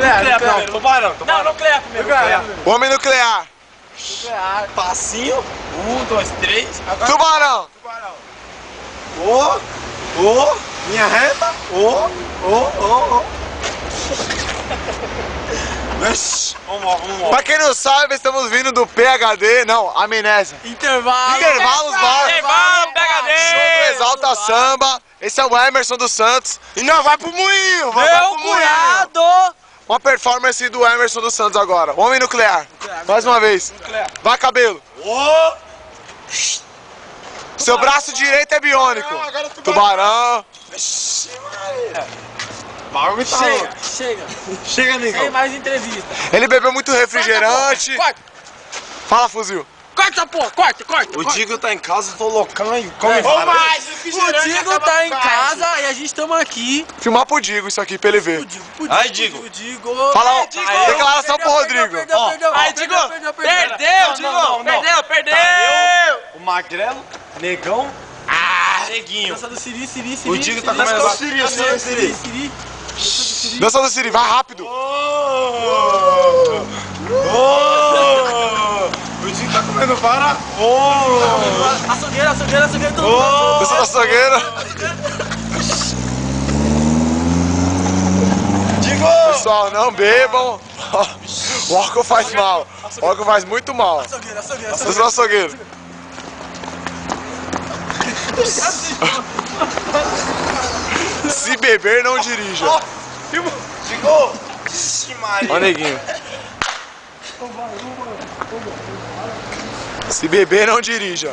Nuclear primeiro. Tubarão. Não, nuclear primeiro. Homem nuclear. Nuclear. Passinho. 1, 2, 3. Agora Tubarão. Minha reta. Vamos. Pra quem não sabe, estamos vindo do PHD, não, Amnésia. Intervalo. Intervalos bar. Intervalo, PHD. Show do Exalta Samba. Esse é o Emerson dos Santos. E não, vai pro moinho. Meu cunhado. Uma performance do Emerson dos Santos agora. Homem nuclear. Mais uma vez. Vai, cabelo. Seu braço direito é biônico. Tubarão. Chega, Negão. sem mais entrevista. Ele bebeu muito refrigerante. Corta, Fala, fuzil. corta, porra, corta. O Digo tá em casa, tô loucão e come É. várias. O Digo tá em casa e a gente estamos aqui. Filmar pro Digo isso aqui pra ele ver. Aí, Digo. O Digo. Fala, É, Digo. declaração pro Rodrigo. Perdeu. Aí, Digo. Perdeu, Digo. Não. Perdeu. O Magrelo, Negão, Neguinho. Dança do Siri. O Digo tá comendo Dança do Siri. Siri. Dança do Siri, vai rápido. O Digo tá comendo para. Açougueira, todo mundo. Dança da açougueira. Digo! Pessoal, não bebam. O álcool faz mal. O álcool faz muito mal. Açougueira. Dança da açougueira. Se beber, não dirija. Digo! Ixi, Maria. Ó, neguinho. Se beber, não dirija.